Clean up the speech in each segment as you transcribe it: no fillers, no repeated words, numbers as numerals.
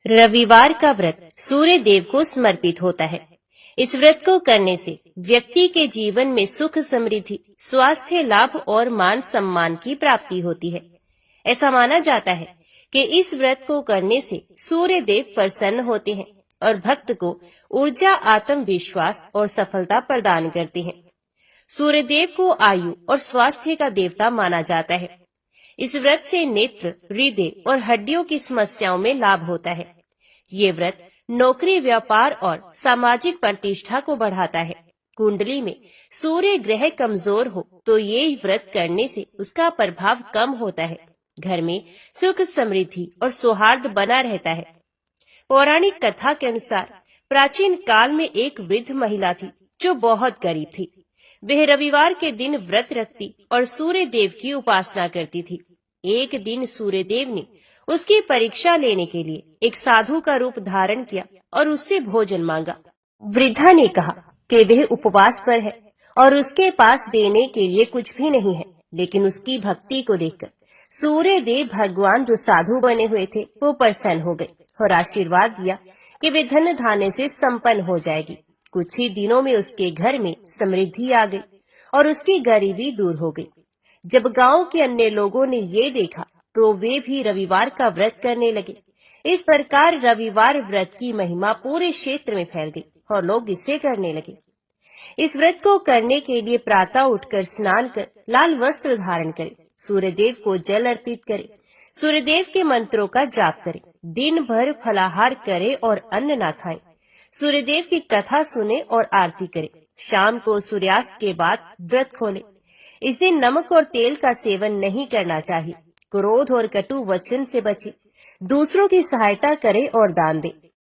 रविवार का व्रत सूर्य देव को समर्पित होता है। इस व्रत को करने से व्यक्ति के जीवन में सुख, समृद्धि, स्वास्थ्य लाभ और मान सम्मान की प्राप्ति होती है। ऐसा माना जाता है कि इस व्रत को करने से सूर्य देव प्रसन्न होते हैं और भक्त को ऊर्जा, आत्मविश्वास और सफलता प्रदान करते हैं। सूर्य देव को आयु और स्वास्थ्य का देवता माना जाता है। इस व्रत से नेत्र, हृदय और हड्डियों की समस्याओं में लाभ होता है। ये व्रत नौकरी, व्यापार और सामाजिक प्रतिष्ठा को बढ़ाता है। कुंडली में सूर्य ग्रह कमजोर हो तो ये व्रत करने से उसका प्रभाव कम होता है। घर में सुख, समृद्धि और सौहार्द बना रहता है। पौराणिक कथा के अनुसार प्राचीन काल में एक वृद्ध महिला थी जो बहुत गरीब थी। वह रविवार के दिन व्रत रखती और सूर्य देव की उपासना करती थी। एक दिन सूर्य देव ने उसकी परीक्षा लेने के लिए एक साधु का रूप धारण किया और उससे भोजन मांगा। वृद्धा ने कहा कि वह उपवास पर है और उसके पास देने के लिए कुछ भी नहीं है, लेकिन उसकी भक्ति को देखकर सूर्य देव भगवान जो साधु बने हुए थे वो प्रसन्न हो गए और आशीर्वाद दिया कि वे धन धान्य से संपन्न हो जाएगी। कुछ ही दिनों में उसके घर में समृद्धि आ गई और उसकी गरीबी दूर हो गई। जब गांव के अन्य लोगों ने ये देखा तो वे भी रविवार का व्रत करने लगे। इस प्रकार रविवार व्रत की महिमा पूरे क्षेत्र में फैल गई और लोग इसे करने लगे। इस व्रत को करने के लिए प्रातः उठकर स्नान कर लाल वस्त्र धारण करें, सूर्य देव को जल अर्पित करें, सूर्य देव के मंत्रों का जाप करें, दिन भर फलाहार करें और अन्न न खाएं, सूर्य देव की कथा सुने और आरती करें। शाम को सूर्यास्त के बाद व्रत खोलें। इस दिन नमक और तेल का सेवन नहीं करना चाहिए। क्रोध और कटु वचन से बचें, दूसरों की सहायता करें और दान दें।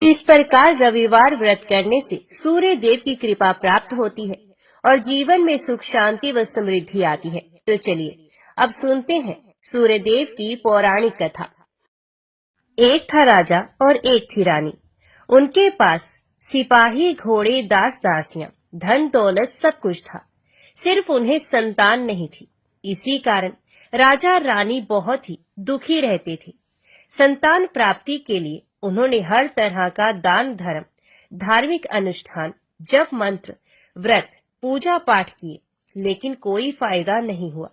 इस प्रकार रविवार व्रत करने से सूर्य देव की कृपा प्राप्त होती है और जीवन में सुख, शांति व समृद्धि आती है। तो चलिए अब सुनते हैं सूर्य देव की पौराणिक कथा। एक था राजा और एक थी रानी। उनके पास सिपाही, घोड़े, दास दासियां, धन दौलत सब कुछ था, सिर्फ उन्हें संतान नहीं थी। इसी कारण राजा रानी बहुत ही दुखी रहते थे। संतान प्राप्ति के लिए उन्होंने हर तरह का दान, धर्म, धार्मिक अनुष्ठान, जप, मंत्र, व्रत, पूजा पाठ किए, लेकिन कोई फायदा नहीं हुआ।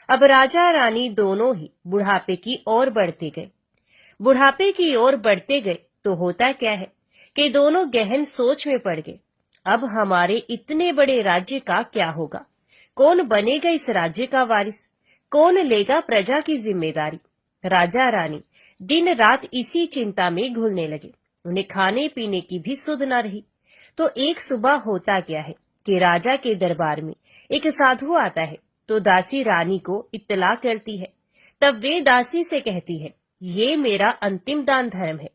अब राजा रानी दोनों ही बुढ़ापे की ओर बढ़ते गए। बुढ़ापे की ओर बढ़ते गए तो होता क्या है कि दोनों गहन सोच में पड़ गए। अब हमारे इतने बड़े राज्य का क्या होगा? कौन बनेगा इस राज्य का वारिस? कौन लेगा प्रजा की जिम्मेदारी? राजा रानी दिन रात इसी चिंता में घुलने लगे। उन्हें खाने पीने की भी सुध न रही। तो एक सुबह होता क्या है कि राजा के दरबार में एक साधु आता है। तो दासी रानी को इत्तला करती है। तब वे दासी से कहती है, ये मेरा अंतिम दान धर्म है,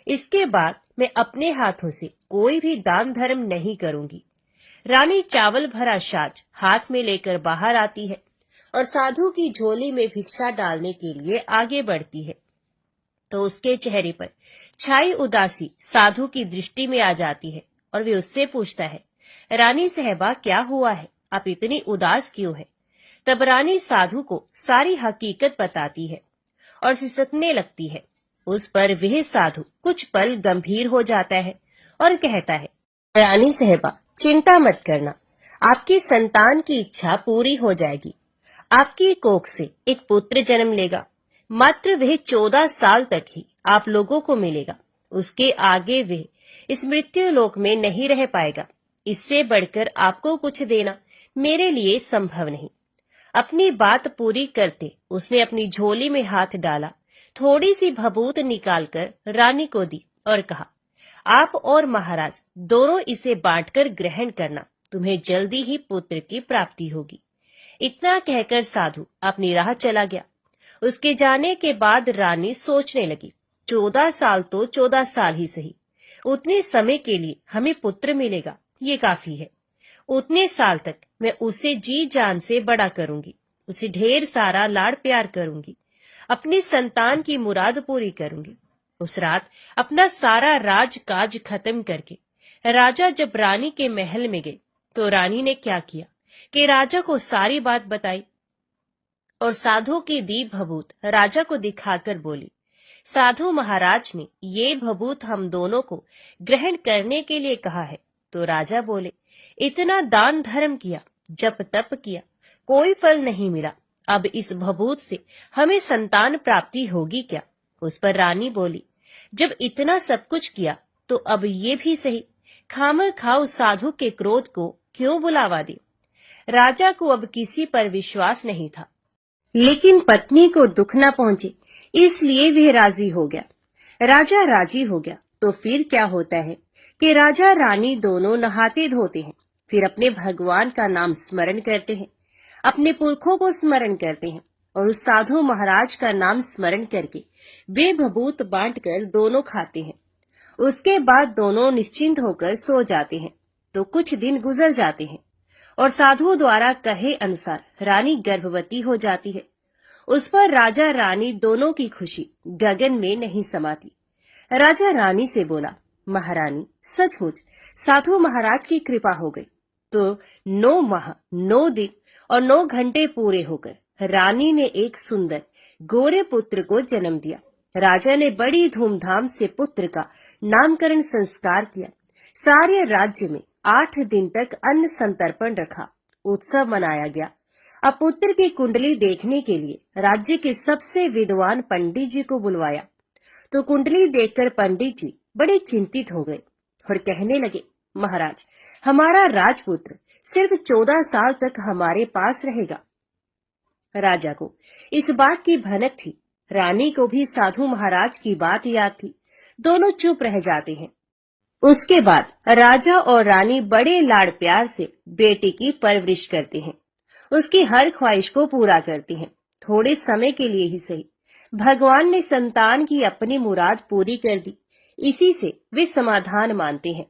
इसके बाद मैं अपने हाथों से कोई भी दान धर्म नहीं करूंगी। रानी चावल भरा साज हाथ में लेकर बाहर आती है और साधु की झोली में भिक्षा डालने के लिए आगे बढ़ती है। तो उसके चेहरे पर छाई उदासी साधु की दृष्टि में आ जाती है और वे उससे पूछता है, रानी साहबा क्या हुआ है, आप इतनी उदास क्यों है? तब रानी साधु को सारी हकीकत बताती है और सिसकने लगती है। उस पर वह साधु कुछ पल गंभीर हो जाता है और कहता है, रानी साहबा चिंता मत करना, आपकी संतान की इच्छा पूरी हो जाएगी। आपकी कोख से एक पुत्र जन्म लेगा। मात्र वह 14 साल तक ही आप लोगों को मिलेगा। उसके आगे वह इस मृत्यु लोक में नहीं रह पाएगा। इससे बढ़कर आपको कुछ देना मेरे लिए संभव नहीं। अपनी बात पूरी करते उसने अपनी झोली में हाथ डाला, थोड़ी सी भभूत निकालकर रानी को दी और कहा, आप और महाराज दोनों इसे बांटकर ग्रहण करना, तुम्हें जल्दी ही पुत्र की प्राप्ति होगी। इतना कहकर साधु अपनी राह चला गया। उसके जाने के बाद रानी सोचने लगी, 14 साल तो 14 साल ही सही, उतने समय के लिए हमें पुत्र मिलेगा, ये काफी है। उतने साल तक मैं उसे जी जान से बड़ा करूंगी, उसे ढेर सारा लाड़ प्यार करूंगी, अपनी संतान की मुराद पूरी करूंगी। उस रात अपना सारा राजकाज खत्म करके राजा जब रानी के महल में गए तो रानी ने क्या किया कि राजा को सारी बात बताई और साधु की दी भभूत राजा को दिखाकर बोली, साधु महाराज ने ये भभूत हम दोनों को ग्रहण करने के लिए कहा है। तो राजा बोले, इतना दान धर्म किया, जप तप किया, कोई फल नहीं मिला, अब इस भभूत से हमें संतान प्राप्ति होगी क्या? उस पर रानी बोली, जब इतना सब कुछ किया तो अब ये भी सही, खामखा उस साधु के क्रोध को क्यों बुलावा दे। राजा को अब किसी पर विश्वास नहीं था, लेकिन पत्नी को दुख न पहुंचे इसलिए वह राजी हो गया। राजा राजी हो गया तो फिर क्या होता है कि राजा रानी दोनों नहाते धोते हैं, फिर अपने भगवान का नाम स्मरण करते हैं, अपने पुरखों को स्मरण करते हैं और उस साधु महाराज का नाम स्मरण करके वे भभूत बांटकर दोनों खाते हैं। उसके बाद दोनों निश्चिंत होकर सो जाते हैं। तो कुछ दिन गुजर जाते हैं और साधु द्वारा कहे अनुसार रानी गर्भवती हो जाती है। उस पर राजा रानी दोनों की खुशी गगन में नहीं समाती। राजा रानी से बोला, महारानी सचमुच साधु महाराज की कृपा हो गई। तो 9 माह 9 दिन और 9 घंटे पूरे होकर रानी ने एक सुंदर गोरे पुत्र को जन्म दिया। राजा ने बड़ी धूमधाम से पुत्र का नामकरण संस्कार किया। सारे राज्य में 8 दिन तक अन्न संतर्पण रखा, उत्सव मनाया गया। अब पुत्र की कुंडली देखने के लिए राज्य के सबसे विद्वान पंडित जी को बुलवाया। तो कुंडली देखकर पंडित जी बड़े चिंतित हो गए और कहने लगे, महाराज हमारा राजपुत्र सिर्फ 14 साल तक हमारे पास रहेगा। राजा को इस बात की भनक थी, रानी को भी साधु महाराज की बात याद थी। दोनों चुप रह जाते हैं। उसके बाद राजा और रानी बड़े लाड़ प्यार से बेटे की परवरिश करते हैं, उसकी हर ख्वाहिश को पूरा करते हैं। थोड़े समय के लिए ही सही, भगवान ने संतान की अपनी मुराद पूरी कर दी, इसी से वे समाधान मानते हैं।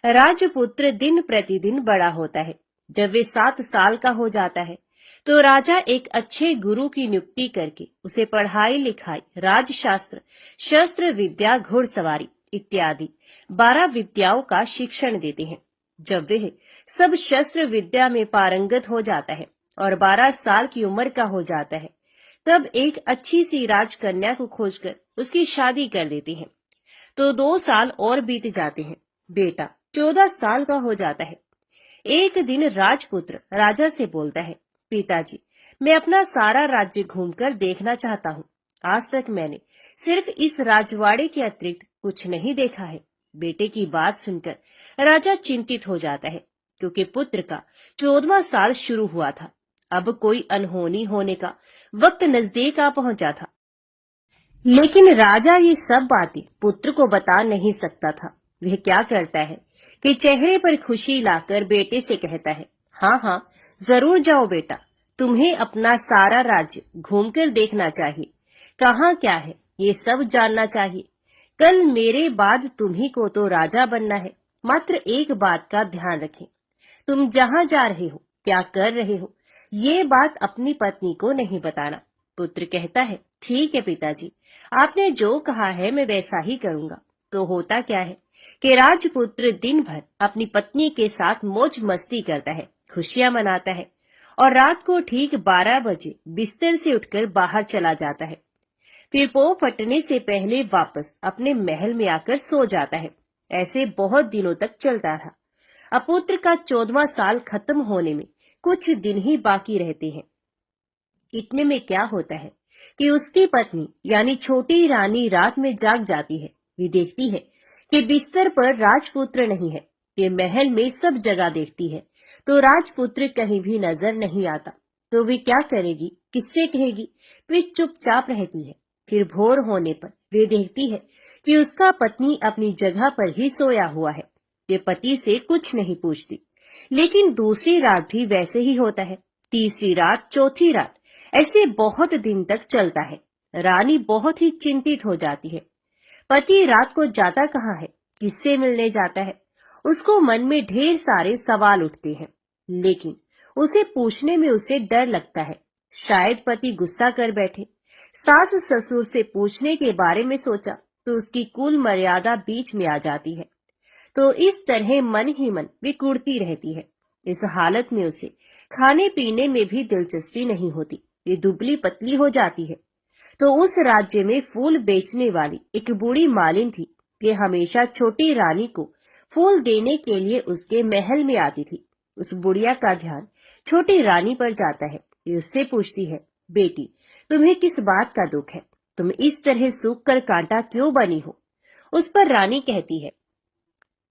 राजपुत्र दिन प्रतिदिन बड़ा होता है। जब वे 7 साल का हो जाता है तो राजा एक अच्छे गुरु की नियुक्ति करके उसे पढ़ाई लिखाई, राजशास्त्र, शस्त्र विद्या, घुड़सवारी इत्यादि 12 विद्याओं का शिक्षण देते हैं। जब वह सब शस्त्र विद्या में पारंगत हो जाता है और 12 साल की उम्र का हो जाता है, तब एक अच्छी सी राजकन्या को खोजकर उसकी शादी कर देते हैं। तो 2 साल और बीत जाते हैं। बेटा 14 साल का हो जाता है। एक दिन राजपुत्र राजा से बोलता है, पिताजी मैं अपना सारा राज्य घूमकर देखना चाहता हूँ। आज तक मैंने सिर्फ इस राजवाड़े के अतिरिक्त कुछ नहीं देखा है। बेटे की बात सुनकर राजा चिंतित हो जाता है, क्योंकि पुत्र का 14वां साल शुरू हुआ था। अब कोई अनहोनी होने का वक्त नजदीक आ पहुंचा था। लेकिन राजा ये सब बातें पुत्र को बता नहीं सकता था। वह क्या करता है कि चेहरे पर खुशी लाकर बेटे से कहता है, हाँ हाँ जरूर जाओ बेटा, तुम्हें अपना सारा राज्य घूमकर देखना चाहिए। कहाँ क्या है ये सब जानना चाहिए। कल मेरे बाद तुम्ही को तो राजा बनना है। मात्र एक बात का ध्यान रखें, तुम जहाँ जा रहे हो, क्या कर रहे हो, ये बात अपनी पत्नी को नहीं बताना। पुत्र कहता है, ठीक है पिताजी, आपने जो कहा है मैं वैसा ही करूंगा। तो होता क्या है कि राजपुत्र दिन भर अपनी पत्नी के साथ मौज मस्ती करता है, खुशियां मनाता है और रात को ठीक 12 बजे बिस्तर से उठकर बाहर चला जाता है। फिर पो फटने से पहले वापस अपने महल में आकर सो जाता है। ऐसे बहुत दिनों तक चलता रहा। अब पुत्र का 14वां साल खत्म होने में कुछ दिन ही बाकी रहते हैं। इतने में क्या होता है कि उसकी पत्नी यानी छोटी रानी रात में जाग जाती है। वे देखती है कि बिस्तर पर राजपुत्र नहीं है। ये महल में सब जगह देखती है तो राजपुत्र कहीं भी नजर नहीं आता। तो वे क्या करेगी, किससे कहेगी? वे चुपचाप रहती है। फिर भोर होने पर वे देखती है कि उसका पत्नी अपनी जगह पर ही सोया हुआ है। वे पति से कुछ नहीं पूछती। लेकिन दूसरी रात भी वैसे ही होता है, तीसरी रात, चौथी रात, ऐसे बहुत दिन तक चलता है। रानी बहुत ही चिंतित हो जाती है। पति रात को जाता कहाँ है, किससे मिलने जाता है? उसको मन में ढेर सारे सवाल उठते हैं, लेकिन उसे पूछने में उसे डर लगता है। शायद पति गुस्सा कर बैठे। सास ससुर से पूछने के बारे में सोचा तो उसकी कुल मर्यादा बीच में आ जाती है। तो इस तरह मन ही मन वे कुड़ती रहती है। इस हालत में उसे खाने पीने में भी दिलचस्पी नहीं होती। वे दुबली पतली हो जाती है। तो उस राज्य में फूल बेचने वाली एक बूढ़ी मालिन थी। ये हमेशा छोटी रानी को फूल देने के लिए उसके महल में आती थी। उस बुढ़िया का ध्यान छोटी रानी पर जाता है। ये उससे पूछती है, बेटी, तुम्हें किस बात का दुख है? तुम इस तरह सूख कर कांटा क्यों बनी हो? उस पर रानी कहती है,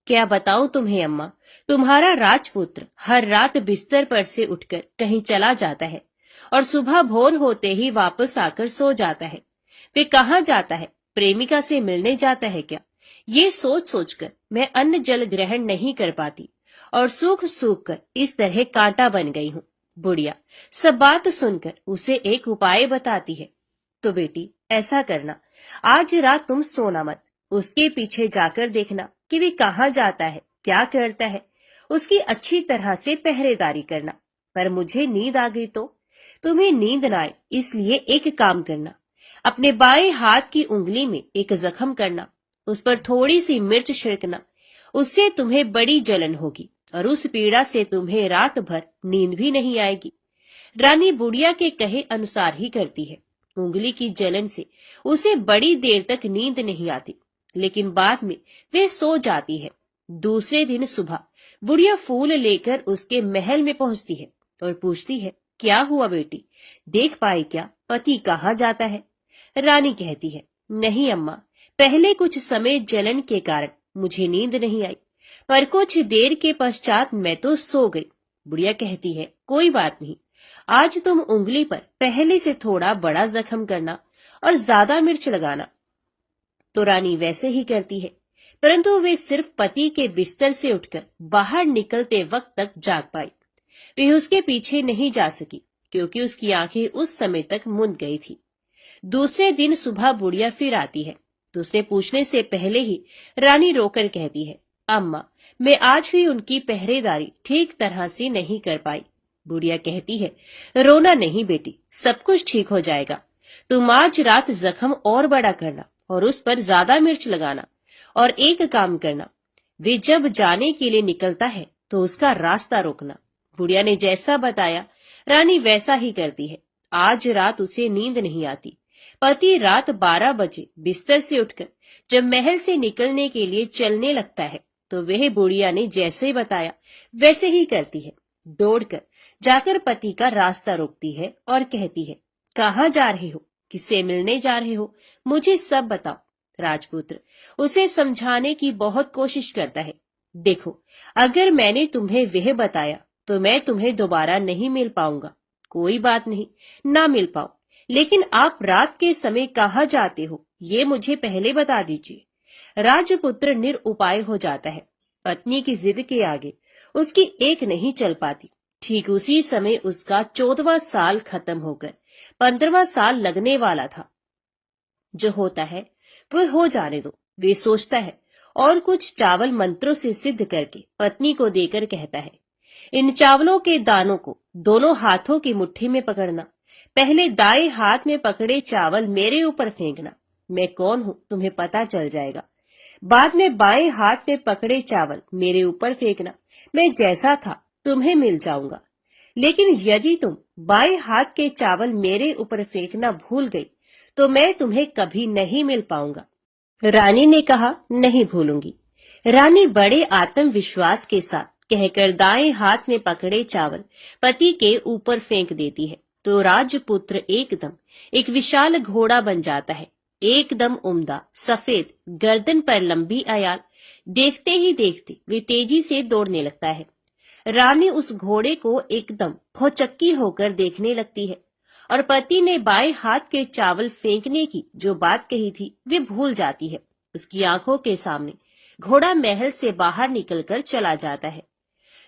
क्या बताऊं तुम्हें अम्मा, तुम्हारा राजपुत्र हर रात बिस्तर पर से उठकर कहीं चला जाता है और सुबह भोर होते ही वापस आकर सो जाता है। वे कहाँ जाता है? प्रेमिका से मिलने जाता है क्या? ये सोच सोचकर मैं अन्न जल ग्रहण नहीं कर पाती और सूख सूख कर इस तरह कांटा बन गई हूँ। बुढ़िया सब बात सुनकर उसे एक उपाय बताती है। तो बेटी ऐसा करना, आज रात तुम सोना मत, उसके पीछे जाकर देखना कि वे कहाँ जाता है, क्या करता है। उसकी अच्छी तरह से पहरेदारी करना। पर मुझे नींद आ गई तो? तुम्हें नींद ना आए इसलिए एक काम करना, अपने बाएं हाथ की उंगली में एक जख्म करना, उस पर थोड़ी सी मिर्च छिड़कना। उससे तुम्हें बड़ी जलन होगी और उस पीड़ा से तुम्हें रात भर नींद भी नहीं आएगी। रानी बुढ़िया के कहे अनुसार ही करती है। उंगली की जलन से उसे बड़ी देर तक नींद नहीं आती, लेकिन बाद में वे सो जाती है। दूसरे दिन सुबह बुढ़िया फूल लेकर उसके महल में पहुंचती है और पूछती है, क्या हुआ बेटी, देख पाई क्या पति कहाँ जाता है? रानी कहती है, नहीं अम्मा, पहले कुछ समय जलन के कारण मुझे नींद नहीं आई, पर कुछ देर के पश्चात मैं तो सो गई। बुढ़िया कहती है, कोई बात नहीं, आज तुम उंगली पर पहले से थोड़ा बड़ा जख्म करना और ज्यादा मिर्च लगाना। तो रानी वैसे ही करती है, परंतु वे सिर्फ पति के बिस्तर से उठकर बाहर निकलते वक्त तक जाग पाई। वे उसके पीछे नहीं जा सकी क्योंकि उसकी आंखें उस समय तक मुंद गई थी। दूसरे दिन सुबह बुढ़िया फिर आती है तो उसने पूछने से पहले ही रानी रोकर कहती है, अम्मा, मैं आज भी उनकी पहरेदारी ठीक तरह से नहीं कर पाई। बुढ़िया कहती है, रोना नहीं बेटी, सब कुछ ठीक हो जाएगा। तुम आज रात जख्म और बड़ा करना और उस पर ज्यादा मिर्च लगाना, और एक काम करना, वे जब जाने के लिए निकलता है तो उसका रास्ता रोकना। बुढ़िया ने जैसा बताया रानी वैसा ही करती है। आज रात उसे नींद नहीं आती। पति रात 12 बजे बिस्तर से उठकर जब महल से निकलने के लिए चलने लगता है तो वह बुढ़िया ने जैसे बताया वैसे ही करती है। दौड़कर जाकर पति का रास्ता रोकती है और कहती है, कहाँ जा रहे हो, किससे मिलने जा रहे हो, मुझे सब बताओ। राजपुत्र उसे समझाने की बहुत कोशिश करता है। देखो, अगर मैंने तुम्हें वह बताया तो मैं तुम्हें दोबारा नहीं मिल पाऊंगा। कोई बात नहीं, ना मिल पाओ, लेकिन आप रात के समय कहाँ जाते हो ये मुझे पहले बता दीजिए। राजपुत्र निरुपाय हो जाता है। पत्नी की जिद के आगे उसकी एक नहीं चल पाती। ठीक उसी समय उसका 14वां साल खत्म होकर 15वां साल लगने वाला था। जो होता है वो हो जाने दो, वे सोचता है, और कुछ चावल मंत्रों से सिद्ध करके पत्नी को देकर कहता है, इन चावलों के दानों को दोनों हाथों की मुट्ठी में पकड़ना। पहले दाएं हाथ में पकड़े चावल मेरे ऊपर फेंकना, मैं कौन हूँ तुम्हें पता चल जाएगा। बाद में बाएं हाथ में पकड़े चावल मेरे ऊपर फेंकना, मैं जैसा था तुम्हें मिल जाऊंगा। लेकिन यदि तुम बाएं हाथ के चावल मेरे ऊपर फेंकना भूल गई तो मैं तुम्हें कभी नहीं मिल पाऊंगा। रानी ने कहा, नहीं भूलूंगी। रानी बड़े आत्मविश्वास के साथ कहकर दाएं हाथ में पकड़े चावल पति के ऊपर फेंक देती है तो राजपुत्र एकदम एक विशाल घोड़ा बन जाता है। एकदम उम्दा, सफेद, गर्दन पर लंबी अयाल। देखते ही देखते वे तेजी से दौड़ने लगता है। रानी उस घोड़े को एकदम भौचक्की होकर देखने लगती है और पति ने बाएं हाथ के चावल फेंकने की जो बात कही थी वे भूल जाती है। उसकी आंखों के सामने घोड़ा महल से बाहर निकलकर चला जाता है।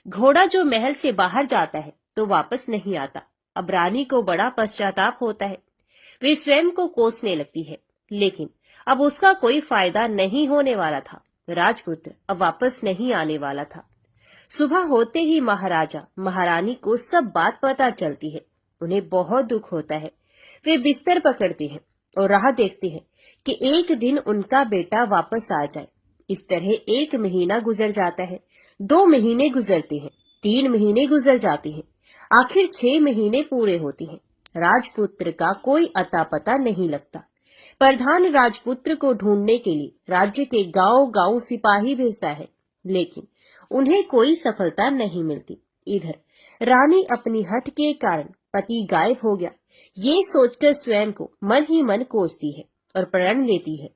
घोड़ा जो महल से बाहर जाता है तो वापस नहीं आता। अब रानी को बड़ा पश्चाताप होता है। वे स्वयं को कोसने लगती है, लेकिन अब उसका कोई फायदा नहीं होने वाला था। राजपुत्र अब वापस नहीं आने वाला था। सुबह होते ही महाराजा महारानी को सब बात पता चलती है। उन्हें बहुत दुख होता है। वे बिस्तर पकड़ते हैं और राह देखते हैं कि एक दिन उनका बेटा वापस आ जाए। इस तरह 1 महीना गुजर जाता है, 2 महीने गुजरते हैं, 3 महीने गुजर जाते हैं, आखिर 6 महीने पूरे होते हैं। राजपुत्र का कोई अता पता नहीं लगता। प्रधान राजपुत्र को ढूंढने के लिए राज्य के गांव-गांव सिपाही भेजता है, लेकिन उन्हें कोई सफलता नहीं मिलती। इधर रानी अपनी हठ के कारण पति गायब हो गया, ये सोचकर स्वयं को मन ही मन कोसती है और प्रण लेती है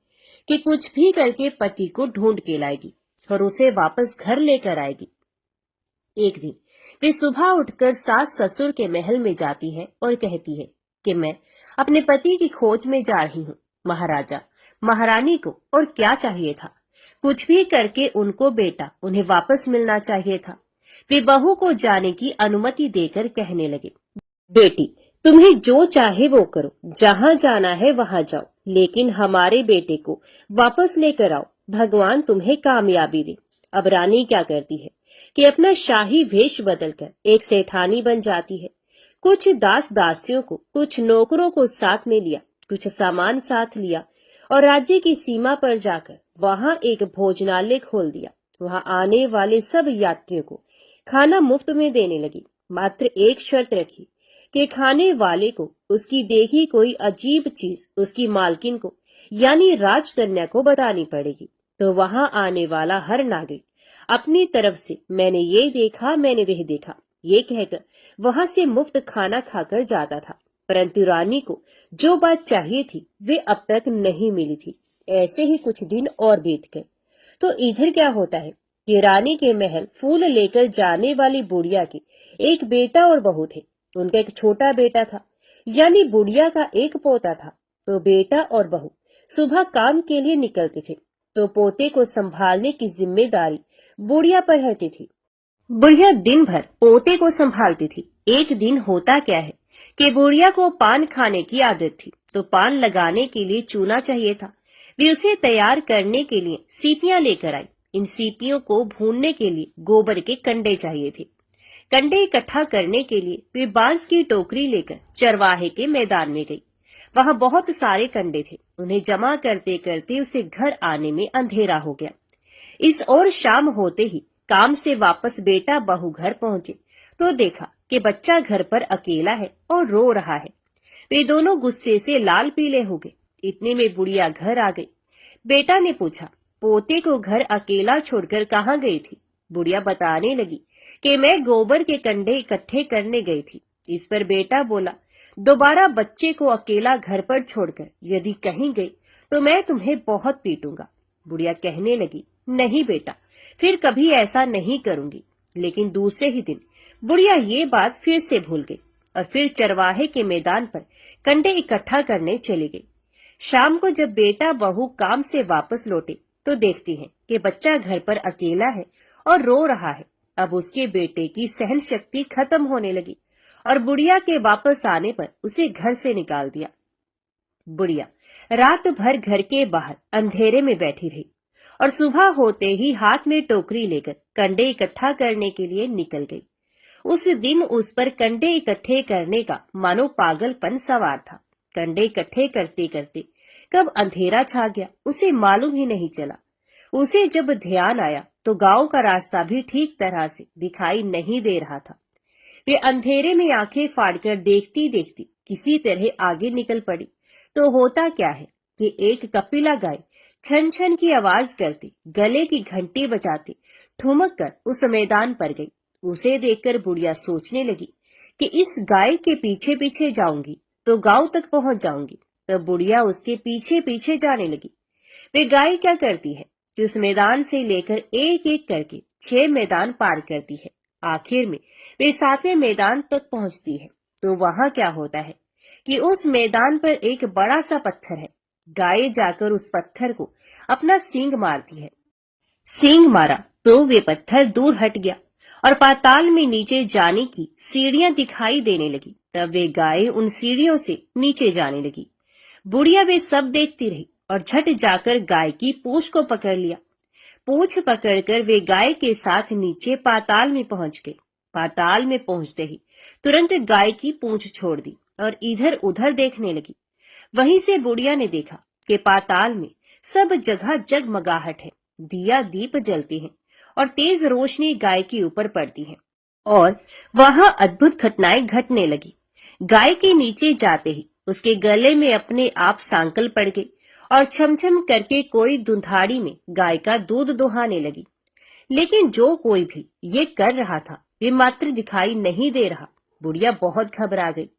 कि कुछ भी करके पति को ढूंढ के लाएगी और उसे वापस घर लेकर आएगी। एक दिन वे सुबह उठकर सास ससुर के महल में जाती है और कहती है कि मैं अपने पति की खोज में जा रही हूँ। महाराजा महारानी को और क्या चाहिए था, कुछ भी करके उनको बेटा उन्हें वापस मिलना चाहिए था। वे बहू को जाने की अनुमति देकर कहने लगे, बेटी तुम्हें जो चाहे वो करो, जहाँ जाना है वहाँ जाओ, लेकिन हमारे बेटे को वापस लेकर आओ, भगवान तुम्हें कामयाबी दे। अब रानी क्या करती है कि अपना शाही वेश बदलकर एक सेठानी बन जाती है। कुछ दास दासियों को, कुछ नौकरों को साथ में लिया, कुछ सामान साथ लिया और राज्य की सीमा पर जाकर वहां एक भोजनालय खोल दिया। वहां आने वाले सब यात्रियों को खाना मुफ्त में देने लगी। मात्र एक शर्त रखी कि खाने वाले को उसकी देखी कोई अजीब चीज उसकी मालकिन को यानी राजकन्या को बतानी पड़ेगी। तो वहां आने वाला हर नागरिक अपनी तरफ से मैंने ये देखा, मैंने वह देखा, ये कहकर वहां से मुफ्त खाना खाकर जाता था। परंतु रानी को जो बात चाहिए थी वे अब तक नहीं मिली थी। ऐसे ही कुछ दिन और बीत गए। तो इधर क्या होता है कि रानी के महल फूल लेकर जाने वाली बुढ़िया के एक बेटा और बहू थे। उनका एक छोटा बेटा था, यानी बुढ़िया का एक पोता था। तो बेटा और बहू सुबह काम के लिए निकलते थे, तो पोते को संभालने की जिम्मेदारी बुढ़िया पर रहती थी। बुढ़िया दिन भर पोते को संभालती थी। एक दिन होता क्या है कि बुढ़िया को पान खाने की आदत थी, तो पान लगाने के लिए चूना चाहिए था। वे उसे तैयार करने के लिए सीपियां लेकर आई। इन सीपियों को भूनने के लिए गोबर के कंडे चाहिए थे। कंडे इकट्ठा करने के लिए वे बांस की टोकरी लेकर चरवाहे के मैदान में गई। वहां बहुत सारे कंडे थे। उन्हें जमा करते करते उसे घर आने में अंधेरा हो गया। इस ओर शाम होते ही काम से वापस बेटा बहू घर पहुंचे तो देखा कि बच्चा घर पर अकेला है और रो रहा है। वे दोनों गुस्से से लाल पीले हो गए। इतने में बुढ़िया घर आ गई। बेटा ने पूछा, पोते को घर अकेला छोड़कर कहाँ गई थी? बुढ़िया बताने लगी कि मैं गोबर के कंडे इकट्ठे करने गई थी। इस पर बेटा बोला, दोबारा बच्चे को अकेला घर पर छोड़कर यदि कहीं गई तो मैं तुम्हें बहुत पीटूंगा। बुढ़िया कहने लगी, नहीं बेटा, फिर कभी ऐसा नहीं करूंगी। लेकिन दूसरे ही दिन बुढ़िया ये बात फिर से भूल गई और फिर चरवाहे के मैदान पर कंडे इकट्ठा करने चली गई। शाम को जब बेटा बहू काम से वापस लौटे तो देखती हैं कि बच्चा घर पर अकेला है और रो रहा है। अब उसके बेटे की सहन शक्ति खत्म होने लगी और बुढ़िया के वापस आने पर उसे घर से निकाल दिया। बुढ़िया रात भर घर के बाहर अंधेरे में बैठी रही और सुबह होते ही हाथ में टोकरी लेकर कंडे इकट्ठा करने के लिए निकल गई। उस दिन उस पर कंडे इकट्ठे करने का मानो पागलपन सवार था। कंडे इकट्ठे करते करते कब अंधेरा छा गया उसे मालूम ही नहीं चला। उसे जब ध्यान आया तो गांव का रास्ता भी ठीक तरह से दिखाई नहीं दे रहा था। वे अंधेरे में आंखें फाड़कर देखती देखती किसी तरह आगे निकल पड़ी। तो होता क्या है कि एक कपिला गाय छन छन की आवाज करती, गले की घंटी बजाती ठुमक कर उस मैदान पर गई। उसे देखकर बुढ़िया सोचने लगी कि इस गाय के पीछे पीछे जाऊंगी तो गांव तक पहुंच जाऊंगी। तब बुढ़िया उसके पीछे पीछे जाने लगी। वे गाय क्या करती है कि उस मैदान से लेकर एक एक करके 6 मैदान पार करती है। आखिर में वे 7वें मैदान तक पहुंचती है। तो वहां क्या होता है कि उस मैदान पर एक बड़ा सा पत्थर है। गाय जाकर उस पत्थर को अपना सींग मारती है। सींग मारा तो वे पत्थर दूर हट गया और पाताल में नीचे जाने की सीढ़ियां दिखाई देने लगी। तब वे गाय उन सीढ़ियों से नीचे जाने लगी। बुढ़िया वे सब देखती रही और झट जाकर गाय की पूंछ को पकड़ लिया। पूंछ पकड़कर वे गाय के साथ नीचे पाताल में पहुंच गए। पाताल में पहुंचते ही तुरंत गाय की पूंछ छोड़ दी और इधर उधर देखने लगी। वहीं से बुढ़िया ने देखा कि पाताल में सब जगह जगमगाहट है, दिया दीप जलते हैं और तेज रोशनी गाय के ऊपर पड़ती है और वहां अद्भुत घटनाएं घटने लगी। गाय के नीचे जाते ही उसके गले में अपने आप सांकल पड़ गई और छमछम करके कोई दुधाड़ी में गाय का दूध दुहाने लगी। लेकिन जो कोई भी ये कर रहा था वे मात्र दिखाई नहीं दे रहा। बुढ़िया बहुत घबरा गई,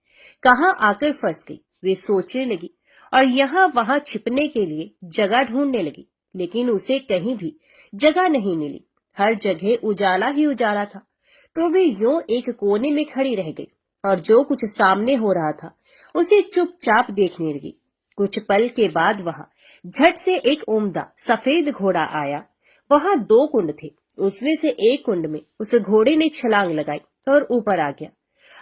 कहाँ आकर फंस गई वे सोचने लगी और यहाँ वहां छिपने के लिए जगह ढूंढने लगी। लेकिन उसे कहीं भी जगह नहीं मिली, हर जगह उजाला ही उजाला था। तो भी यूं एक कोने में खड़ी रह गई और जो कुछ सामने हो रहा था उसे चुपचाप देखने लगी। कुछ पल के बाद वहां झट से एक उम्दा सफेद घोड़ा आया। वहां 2 कुंड थे, उसमें से एक कुंड में उस घोड़े ने छलांग लगाई और ऊपर आ गया।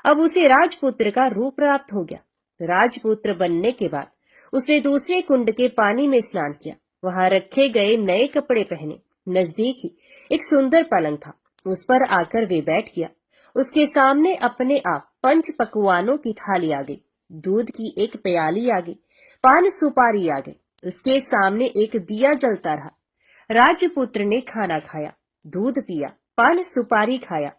अब उसे राजपुत्र का रूप प्राप्त हो गया। राजपुत्र बनने के बाद उसने दूसरे कुंड के पानी में स्नान किया। वहां रखे गए नए कपड़े पहने। नजदीक ही एक सुंदर पलंग था, उस पर आकर वे बैठ गया। उसके सामने अपने आप 5 पकवानों की थाली आ गई। दूध की एक प्याली आ गई, पान सुपारी आ गई। उसके सामने एक दिया जलता रहा। राजपुत्र ने खाना खाया, दूध पिया, पान सुपारी खाया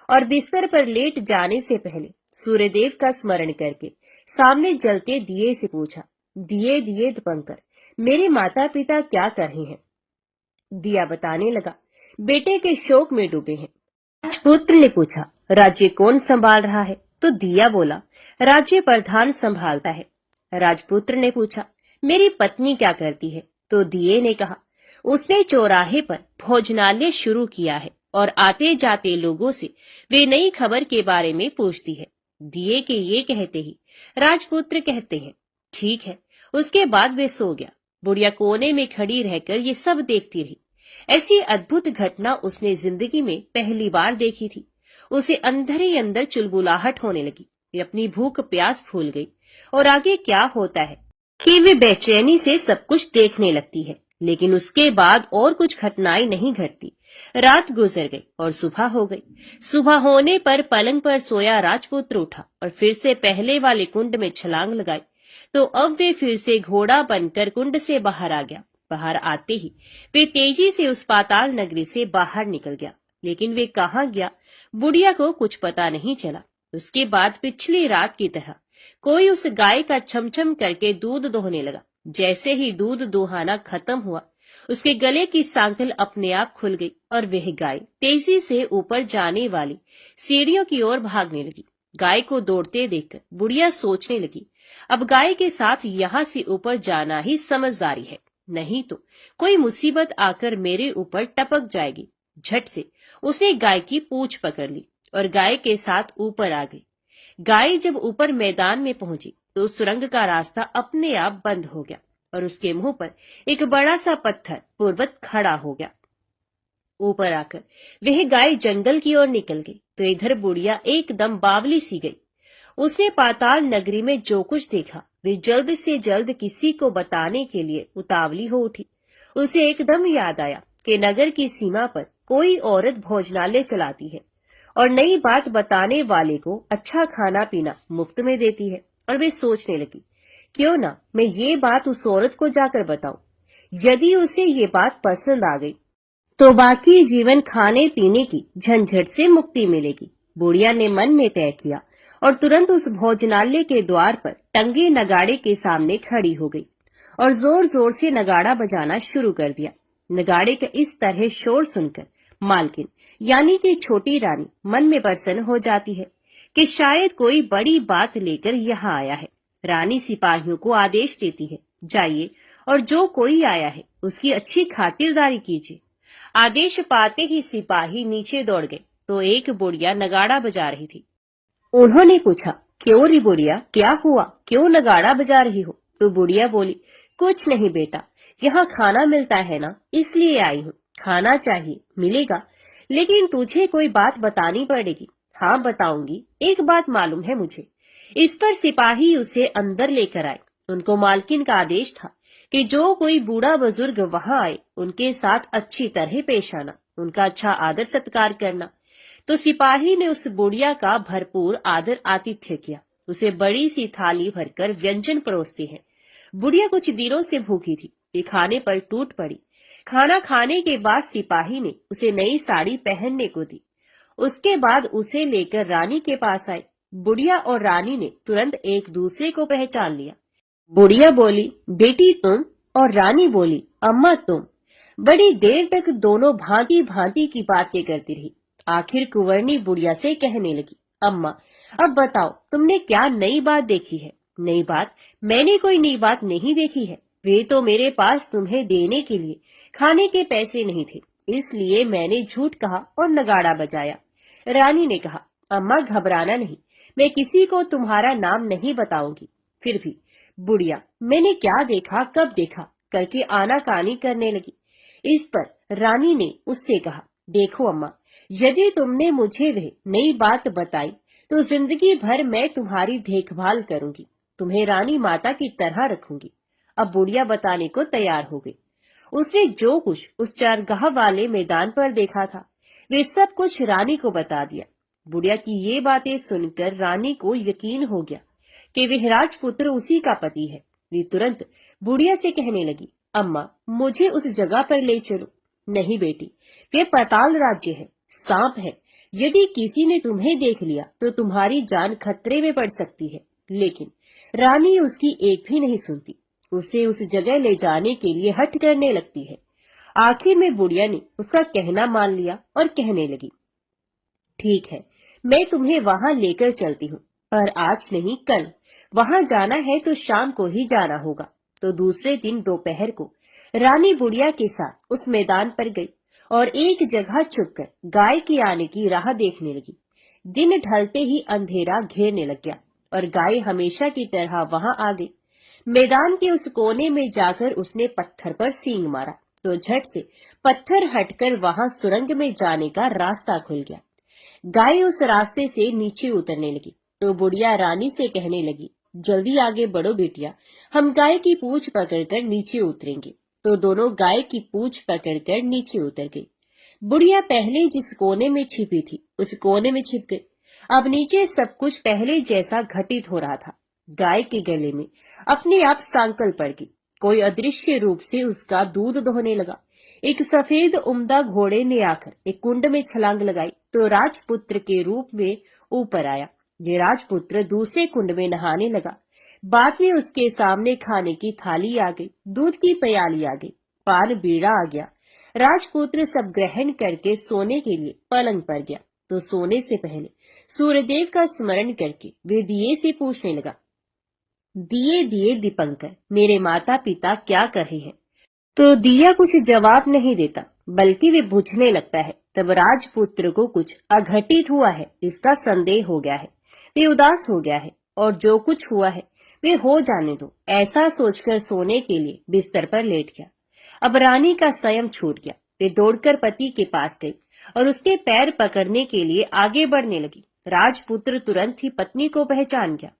और बिस्तर पर लेट जाने से पहले सूर्यदेव का स्मरण करके सामने जलते दिए से पूछा, दिए दिए दीपंकर, मेरे माता पिता क्या कर रहे हैं? दिया बताने लगा, बेटे के शोक में डूबे हैं। राजपुत्र ने पूछा, राज्य कौन संभाल रहा है? तो दिया बोला, राज्य प्रधान संभालता है। राजपुत्र ने पूछा, मेरी पत्नी क्या करती है? तो दिए ने कहा, उसने चौराहे पर भोजनालय शुरू किया है और आते जाते लोगों से वे नई खबर के बारे में पूछती है। दिए के ये कहते ही राजपुत्र कहते हैं, ठीक है। उसके बाद वे सो गया। बुढ़िया कोने में खड़ी रहकर ये सब देखती रही। ऐसी अद्भुत घटना उसने जिंदगी में पहली बार देखी थी। उसे अंदर ही अंदर चुलबुलाहट होने लगी। वे अपनी भूख प्यास भूल गई और आगे क्या होता है कि वे बेचैनी से सब कुछ देखने लगती है। लेकिन उसके बाद और कुछ घटनाएं नहीं घटती। रात गुजर गई और सुबह हो गई। सुबह होने पर पलंग पर सोया राजपुत्र उठा और फिर से पहले वाले कुंड में छलांग लगाई। तो अब वे फिर से घोड़ा बनकर कुंड से बाहर आ गया। बाहर आते ही वे तेजी से उस पाताल नगरी से बाहर निकल गया। लेकिन वे कहाँ गया, बुढ़िया को कुछ पता नहीं चला। उसके बाद पिछली रात की तरह कोई उस गाय का छमछम करके दूध दोहने लगा। जैसे ही दूध दोहाना खत्म हुआ, उसके गले की सांकल अपने आप खुल गई और वह गाय तेजी से ऊपर जाने वाली सीढ़ियों की ओर भागने लगी। गाय को दौड़ते देखकर बुढ़िया सोचने लगी, अब गाय के साथ यहाँ से ऊपर जाना ही समझदारी है, नहीं तो कोई मुसीबत आकर मेरे ऊपर टपक जाएगी। झट से उसने गाय की पूंछ पकड़ ली और गाय के साथ ऊपर आ गई। गाय जब ऊपर मैदान में पहुंची तो सुरंग का रास्ता अपने आप बंद हो गया और उसके मुंह पर एक बड़ा सा पत्थर पूर्वत खड़ा हो गया। ऊपर आकर वह गाय जंगल की ओर निकल गई तो इधर बुढ़िया एकदम बावली सी गई। उसने पाताल नगरी में जो कुछ देखा वे जल्द से जल्द किसी को बताने के लिए उतावली हो उठी। उसे एकदम याद आया कि नगर की सीमा पर कोई औरत भोजनालय चलाती है और नई बात बताने वाले को अच्छा खाना पीना मुफ्त में देती है। और वे सोचने लगी, क्यों ना मैं ये बात उस औरत को जाकर बताऊं। यदि उसे ये बात पसंद आ गई तो बाकी जीवन खाने पीने की झंझट से मुक्ति मिलेगी। बुढ़िया ने मन में तय किया और तुरंत उस भोजनालय के द्वार पर टंगे नगाड़े के सामने खड़ी हो गई और जोर जोर से नगाड़ा बजाना शुरू कर दिया। नगाड़े का इस तरह शोर सुनकर मालकिन यानी कि छोटी रानी मन में प्रसन्न हो जाती है कि शायद कोई बड़ी बात लेकर यहाँ आया है। रानी सिपाहियों को आदेश देती है, जाइए और जो कोई आया है उसकी अच्छी खातिरदारी कीजिए। आदेश पाते ही सिपाही नीचे दौड़ गए तो एक बुढ़िया नगाड़ा बजा रही थी। उन्होंने पूछा, क्यों री बुढ़िया, क्या हुआ, क्यों नगाड़ा बजा रही हो? तो बुढ़िया बोली, कुछ नहीं बेटा, यहाँ खाना मिलता है ना, इसलिए आई हूँ। खाना चाहिए, मिलेगा, लेकिन तुझे कोई बात बतानी पड़ेगी। हाँ बताऊंगी, एक बात मालूम है मुझे। इस पर सिपाही उसे अंदर लेकर आए। उनको मालकिन का आदेश था कि जो कोई बूढ़ा बुजुर्ग वहां आए उनके साथ अच्छी तरह पेश आना, उनका अच्छा आदर सत्कार करना। तो सिपाही ने उस बुढ़िया का भरपूर आदर आतिथ्य किया। उसे बड़ी सी थाली भरकर व्यंजन परोसते हैं। बुढ़िया कुछ दिनों से भूखी थी, ये खाने पर टूट पड़ी। खाना खाने के बाद सिपाही ने उसे नई साड़ी पहनने को दी। उसके बाद उसे लेकर रानी के पास आए। बुढ़िया और रानी ने तुरंत एक दूसरे को पहचान लिया। बुढ़िया बोली, बेटी तुम, और रानी बोली, अम्मा तुम। बड़ी देर तक दोनों भांति भांति की बातें करती रही। आखिर कुंवरनी बुढ़िया से कहने लगी, अम्मा अब बताओ तुमने क्या नई बात देखी है? नई बात? मैंने कोई नई बात नहीं देखी है। वे तो मेरे पास तुम्हें देने के लिए खाने के पैसे नहीं थे, इसलिए मैंने झूठ कहा और नगाड़ा बजाया। रानी ने कहा, अम्मा घबराना नहीं, मैं किसी को तुम्हारा नाम नहीं बताऊंगी। फिर भी बुढ़िया मैंने क्या देखा, कब देखा करके आनाकानी करने लगी। इस पर रानी ने उससे कहा, देखो अम्मा, यदि तुमने मुझे वह नई बात बताई तो जिंदगी भर मैं तुम्हारी देखभाल करूंगी, तुम्हें रानी माता की तरह रखूंगी। अब बुढ़िया बताने को तैयार हो गई। उसने जो कुछ उस चारगाह वाले मैदान पर देखा था वे सब कुछ रानी को बता दिया। बुढ़िया की ये बातें सुनकर रानी को यकीन हो गया कि वह राजपुत्र उसी का पति है। वे तुरंत बुढ़िया से कहने लगी, अम्मा मुझे उस जगह पर ले चलो। नहीं बेटी, वे पाताल राज्य है, सांप है। यदि किसी ने तुम्हें देख लिया तो तुम्हारी जान खतरे में पड़ सकती है। लेकिन रानी उसकी एक भी नहीं सुनती, उसे उस जगह ले जाने के लिए हठ करने लगती है। आखिर में बुढ़िया ने उसका कहना मान लिया और कहने लगी, ठीक है, मैं तुम्हें वहां लेकर चलती हूँ, पर आज नहीं कल। वहां जाना है तो शाम को ही जाना होगा। तो दूसरे दिन दोपहर को रानी बुढ़िया के साथ उस मैदान पर गई और एक जगह छुपकर गाय के आने की राह देखने लगी। दिन ढलते ही अंधेरा घेरने लग गया और गाय हमेशा की तरह वहां आ गई। मैदान के उस कोने में जाकर उसने पत्थर पर सींग मारा तो झट से पत्थर हटकर वहां सुरंग में जाने का रास्ता खुल गया। गाय उस रास्ते से नीचे उतरने लगी तो बुढ़िया रानी से कहने लगी, जल्दी आगे बढ़ो बेटिया, हम गाय की पूंछ पकड़कर नीचे उतरेंगे। तो दोनों गाय की पूंछ पकड़कर नीचे उतर गई। बुढ़िया पहले जिस कोने में छिपी थी उस कोने में छिप गई। अब नीचे सब कुछ पहले जैसा घटित हो रहा था। गाय के गले में अपने आप सांकल पड़ गई। कोई अदृश्य रूप से उसका दूध दोहने लगा। एक सफेद उम्दा घोड़े ने आकर एक कुंड में छलांग लगाई तो राजपुत्र के रूप में ऊपर आया। ये राजपुत्र दूसरे कुंड में नहाने लगा। बाद में उसके सामने खाने की थाली आ गई, दूध की प्याली आ गई, पान बीड़ा आ गया। राजपुत्र सब ग्रहण करके सोने के लिए पलंग पर गया तो सोने से पहले सूर्यदेव का स्मरण करके वे दिए से पूछने लगा, दिए दिए दीपंकर, मेरे माता पिता क्या कर रहे हैं? तो दिया कुछ जवाब नहीं देता बल्कि वे बुझने लगता है। तब राजपुत्र को कुछ अघटित हुआ है इसका संदेह हो गया है। वे उदास हो गया है और जो कुछ हुआ है वे हो जाने दो, ऐसा सोचकर सोने के लिए बिस्तर पर लेट गया। अब रानी का संयम छूट गया। वे दौड़कर पति के पास गई और उसके पैर पकड़ने के लिए आगे बढ़ने लगी। राजपुत्र तुरंत ही पत्नी को पहचान गया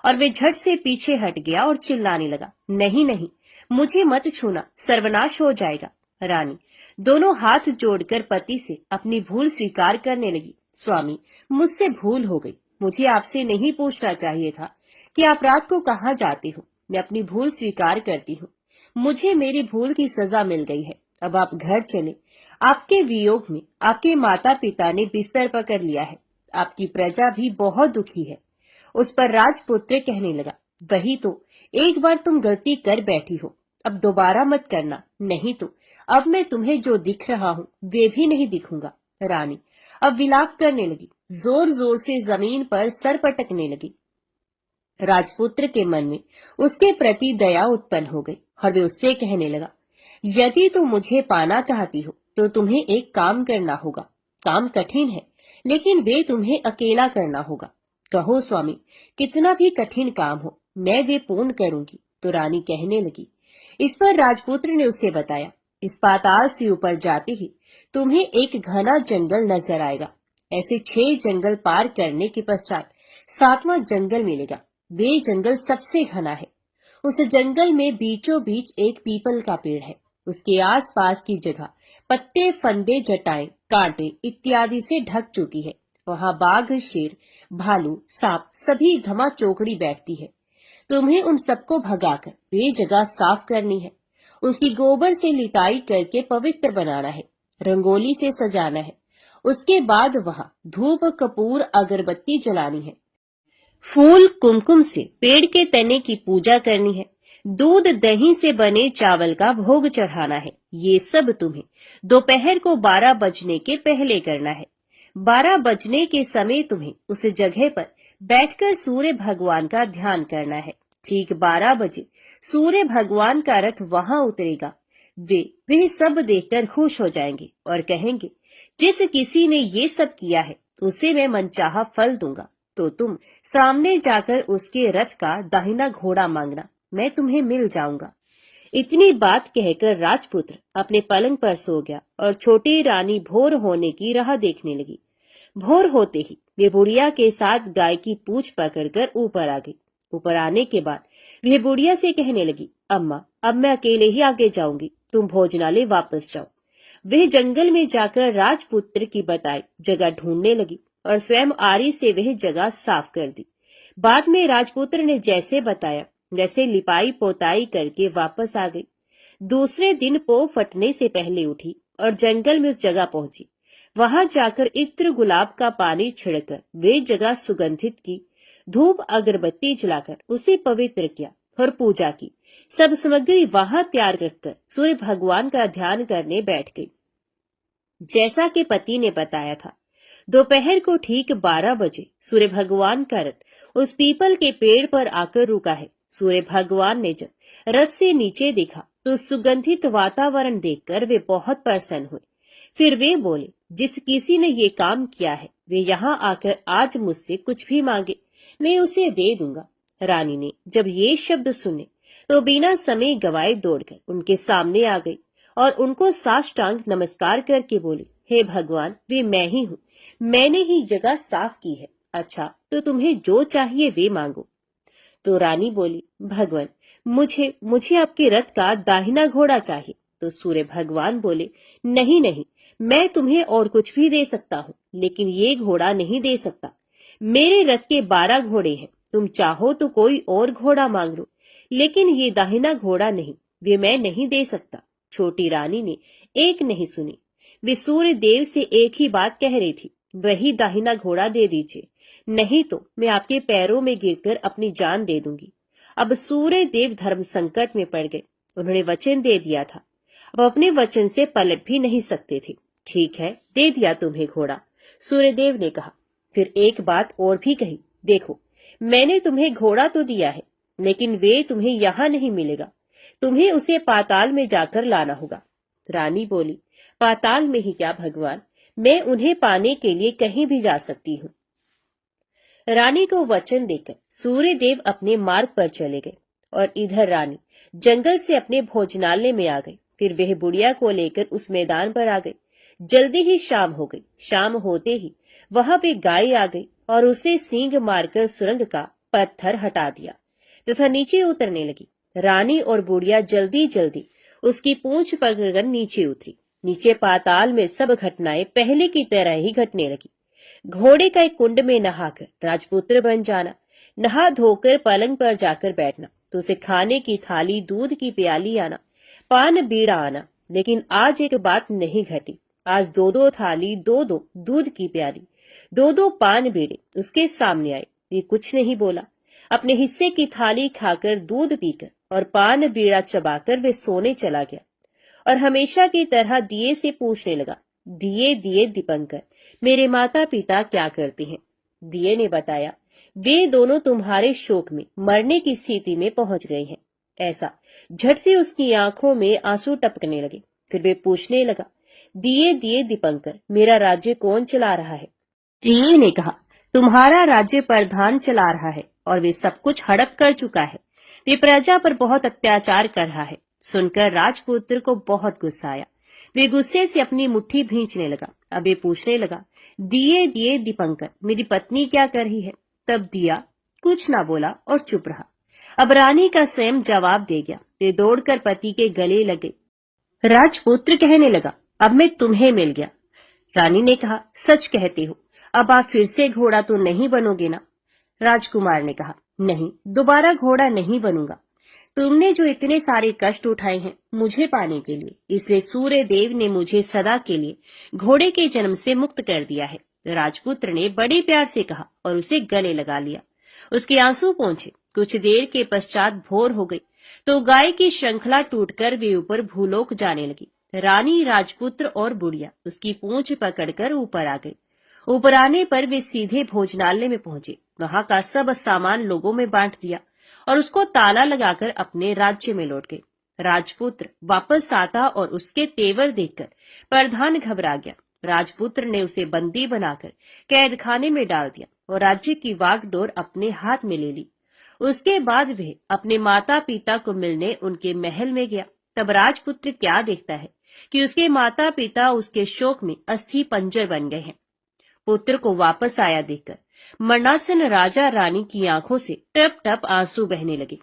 और वे झट से पीछे हट गया और चिल्लाने लगा, नहीं नहीं, मुझे मत छूना, सर्वनाश हो जाएगा। रानी दोनों हाथ जोड़कर पति से अपनी भूल स्वीकार करने लगी, स्वामी मुझसे भूल हो गई, मुझे आपसे नहीं पूछना चाहिए था कि आप रात को कहाँ जाते हो। मैं अपनी भूल स्वीकार करती हूँ, मुझे मेरी भूल की सजा मिल गई है। अब आप घर चले। आपके वियोग में आपके माता पिता ने बिस्तर पकड़ लिया है, आपकी प्रजा भी बहुत दुखी है। उस पर राजपुत्र कहने लगा, वही तो, एक बार तुम गलती कर बैठी हो, अब दोबारा मत करना, नहीं तो अब मैं तुम्हें जो दिख रहा हूँ वे भी नहीं दिखूंगा। रानी अब विलाप करने लगी, जोर जोर से जमीन पर सर पटकने लगी। राजपुत्र के मन में उसके प्रति दया उत्पन्न हो गई और वे उससे कहने लगा, यदि तुम मुझे पाना चाहती हो तो तुम्हें एक काम करना होगा। काम कठिन है लेकिन वे तुम्हें अकेला करना होगा। कहो स्वामी, कितना भी कठिन काम हो मैं वे पूर्ण करूंगी। तो रानी कहने लगी। इस पर राजपुत्र ने उसे बताया, इस पाताल से ऊपर जाते ही तुम्हें एक घना जंगल नजर आएगा। ऐसे 6 जंगल पार करने के पश्चात 7वां जंगल मिलेगा। वे जंगल सबसे घना है। उस जंगल में बीचों बीच एक पीपल का पेड़ है। उसके आसपास की जगह पत्ते, फंदे, जटाएं, कांटे इत्यादि से ढक चुकी है। वहां बाघ, शेर, भालू, सांप सभी धमा चौकड़ी बैठती है। तुम्हें उन सबको भगाकर वे जगह साफ करनी है। उसकी गोबर से लिताई करके पवित्र बनाना है, रंगोली से सजाना है। उसके बाद वहां धूप, कपूर, अगरबत्ती जलानी है। फूल कुमकुम से पेड़ के तने की पूजा करनी है, दूध दही से बने चावल का भोग चढ़ाना है। ये सब तुम्हें दोपहर को 12 बजने के पहले करना है। 12 बजने के समय तुम्हें उस जगह पर बैठकर सूर्य भगवान का ध्यान करना है। ठीक 12 बजे सूर्य भगवान का रथ वहां उतरेगा। वे सब देखकर खुश हो जाएंगे और कहेंगे, जिस किसी ने ये सब किया है उसे मैं मनचाहा फल दूंगा। तो तुम सामने जाकर उसके रथ का दाहिना घोड़ा मांगना, मैं तुम्हें मिल जाऊंगा। इतनी बात कहकर राजपुत्र अपने पलंग पर सो गया और छोटी रानी भोर होने की राह देखने लगी। भोर होते ही वे बुढ़िया के साथ गाय की पूंछ पकड़कर ऊपर आ गई। ऊपर आने के बाद वे बुढ़िया से कहने लगी, अम्मा, अब मैं अकेले ही आगे जाऊंगी, तुम भोजनालय वापस जाओ। वह जंगल में जाकर राजपुत्र की बताई जगह ढूंढने लगी और स्वयं आरी से वह जगह साफ कर दी। बाद में राजपुत्र ने जैसे बताया वैसे लिपाई पोताई करके वापस आ गई। दूसरे दिन पो फटने से पहले उठी और जंगल में उस जगह पहुंची। वहां जाकर इत्र गुलाब का पानी छिड़कर वे जगह सुगंधित की, धूप अगरबत्ती जलाकर उसे पवित्र किया और पूजा की। सब सामग्री वहां तैयार रखकर सूर्य भगवान का ध्यान करने बैठ गई। जैसा कि पति ने बताया था, दोपहर को ठीक 12 बजे सूर्य भगवान का रथ उस पीपल के पेड़ पर आकर रुका है। सूर्य भगवान ने जब रथ से नीचे देखा तो सुगंधित वातावरण देखकर वे बहुत प्रसन्न हुए। फिर वे बोले, जिस किसी ने ये काम किया है वे यहाँ आकर आज मुझसे कुछ भी मांगे, मैं उसे दे दूंगा। रानी ने जब ये शब्द सुने तो बिना समय गवाए दौड़कर उनके सामने आ गई और उनको साष्टांग नमस्कार करके बोली, हे भगवान, वे मैं ही हूँ, मैंने ही जगह साफ की है। अच्छा, तो तुम्हें जो चाहिए वे मांगो। तो रानी बोली, भगवान, मुझे आपके रथ का दाहिना घोड़ा चाहिए। तो सूर्य भगवान बोले, नहीं नहीं, मैं तुम्हें और कुछ भी दे सकता हूँ, लेकिन ये घोड़ा नहीं दे सकता। मेरे रथ के 12 घोड़े हैं, तुम चाहो तो कोई और घोड़ा मांग लो, लेकिन ये दाहिना घोड़ा नहीं, वे मैं नहीं दे सकता। छोटी रानी ने एक नहीं सुनी। वे सूर्य देव से एक ही बात कह रही थी, वही दाहिना घोड़ा दे दीजिए, नहीं तो मैं आपके पैरों में गिरकर अपनी जान दे दूंगी। अब सूर्य देव धर्म संकट में पड़ गए। उन्होंने वचन दे दिया था, अब अपने वचन से पलट भी नहीं सकते थे। ठीक है, दे दिया तुम्हें घोड़ा, सूर्यदेव ने कहा। फिर एक बात और भी कही, देखो, मैंने तुम्हें घोड़ा तो दिया है, लेकिन वे तुम्हें यहाँ नहीं मिलेगा, तुम्हें उसे पाताल में जाकर लाना होगा। रानी बोली, पाताल में ही क्या भगवान, मैं उन्हें पाने के लिए कहीं भी जा सकती हूँ। रानी को वचन देकर सूर्यदेव अपने मार्ग पर चले गए और इधर रानी जंगल से अपने भोजनालय में आ गई। फिर वह बुढ़िया को लेकर उस मैदान पर आ गई। जल्दी ही शाम हो गई। शाम होते ही वहां वे गाय आ गई और उसे सींग मारकर सुरंग का पत्थर हटा दिया तथा नीचे उतरने लगी। रानी और बुढ़िया जल्दी जल्दी उसकी पूंछ पकड़कर नीचे उतरी। नीचे पाताल में सब घटनाएं पहले की तरह ही घटने लगी। घोड़े का एक कुंड में नहाकर राजपुत्र बन जाना, नहा धोकर पलंग पर जाकर बैठना, तो उसे खाने की थाली, दूध की प्याली आना, पान बीड़ा आना। लेकिन आज एक बात नहीं घटी। आज 2-2 थाली, 2-2 दूध की प्याली, 2-2 पान बीड़े उसके सामने आए। ये कुछ नहीं बोला। अपने हिस्से की थाली खाकर, दूध पीकर और पान बीड़ा चबाकर वे सोने चला गया और हमेशा की तरह दिए से पूछने लगा, दिए दिए दीपंकर, मेरे माता पिता क्या करते हैं? दिए ने बताया, वे दोनों तुम्हारे शोक में मरने की स्थिति में पहुंच गए हैं। ऐसा झट से उसकी आंखों में आंसू टपकने लगे। फिर वे पूछने लगा, दिए दिए दीपंकर, मेरा राज्य कौन चला रहा है? दिए ने कहा, तुम्हारा राज्य प्रधान चला रहा है और वे सब कुछ हड़प कर चुका है। वे प्रजा पर बहुत अत्याचार कर रहा है। सुनकर राजपुत्र को बहुत गुस्सा आया। वे गुस्से से अपनी मुट्ठी भींचने लगा। अब वे पूछने लगा, दिए दिए दीपंकर, मेरी पत्नी क्या कर रही है? तब दिया कुछ ना बोला और चुप रहा। अब रानी का स्वयं जवाब दे गया। वे दौड़कर पति के गले लगे। राजपुत्र कहने लगा, अब मैं तुम्हें मिल गया। रानी ने कहा, सच कहते हो, अब आप फिर से घोड़ा तो नहीं बनोगे ना? राजकुमार ने कहा, नहीं, दोबारा घोड़ा नहीं बनूंगा। तुमने जो इतने सारे कष्ट उठाए हैं मुझे पाने के लिए, इसलिए सूर्य देव ने मुझे सदा के लिए घोड़े के जन्म से मुक्त कर दिया है। राजपुत्र ने बड़े प्यार से कहा और उसे गले लगा लिया। उसके आंसू पहुंचे। कुछ देर के पश्चात भोर हो गई तो गाय की श्रृंखला टूटकर वे ऊपर भूलोक जाने लगी। रानी, राजपुत्र और बुढ़िया उसकी पूंछ पकड़कर ऊपर आ गई। ऊपर आने पर वे सीधे भोजनालय में पहुंचे। वहां का सब सामान लोगों में बांट दिया और उसको ताला लगाकर अपने राज्य में लौट गए। राजपुत्र वापस आता और उसके तेवर देखकर प्रधान घबरा गया। राजपुत्र ने उसे बंदी बनाकर कैदखाने में डाल दिया और राज्य की वागडोर अपने हाथ में ले ली। उसके बाद वह अपने माता पिता को मिलने उनके महल में गया। तब राजपुत्र क्या देखता है कि उसके माता पिता उसके शोक में अस्थि पंजर बन गए हैं। पुत्र को वापस आया देखकर मरणासन राजा रानी की आंखों से टप टप आंसू बहने लगे।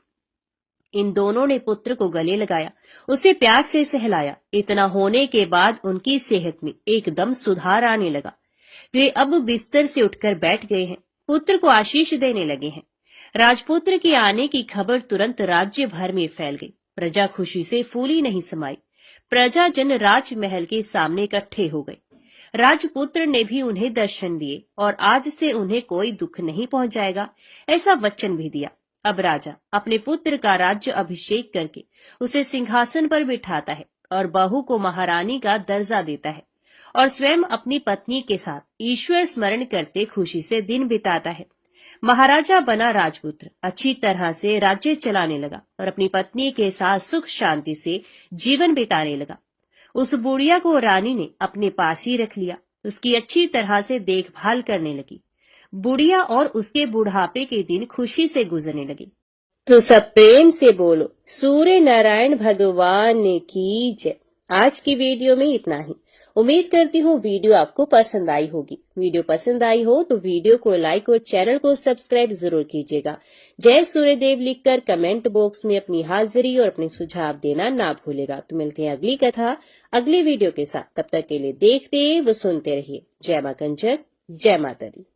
इन दोनों ने पुत्र को गले लगाया, उसे प्यार से सहलाया। इतना होने के बाद उनकी सेहत में एकदम सुधार आने लगा। वे अब बिस्तर से उठकर बैठ गए हैं, पुत्र को आशीष देने लगे हैं। राजपुत्र के आने की खबर तुरंत राज्य भर में फैल गई। प्रजा खुशी से फूली नहीं समाई। प्रजाजन राजमहल के सामने इकट्ठे हो गए। राजपुत्र ने भी उन्हें दर्शन दिए और आज से उन्हें कोई दुख नहीं पहुंचाएगा, ऐसा वचन भी दिया। अब राजा अपने पुत्र का राज्य अभिषेक करके उसे सिंहासन पर बिठाता है और बहू को महारानी का दर्जा देता है और स्वयं अपनी पत्नी के साथ ईश्वर स्मरण करते खुशी से दिन बिताता है। महाराजा बना राजपुत्र अच्छी तरह से राज्य चलाने लगा और अपनी पत्नी के साथ सुख शांति से जीवन बिताने लगा। उस बुढ़िया को रानी ने अपने पास ही रख लिया, उसकी अच्छी तरह से देखभाल करने लगी। बुढ़िया और उसके बुढ़ापे के दिन खुशी से गुजरने लगे। तो सब प्रेम से बोलो सूर्य नारायण भगवान की जय। आज की वीडियो में इतना ही। उम्मीद करती हूँ वीडियो आपको पसंद आई होगी। वीडियो पसंद आई हो तो वीडियो को लाइक और चैनल को सब्सक्राइब जरूर कीजिएगा। जय सूर्यदेव लिखकर कमेंट बॉक्स में अपनी हाजिरी और अपने सुझाव देना ना भूलेगा। तो मिलते हैं अगली कथा अगली वीडियो के साथ। तब तक के लिए देखते व सुनते रहिए। जय मां कंचक, जय माता दी।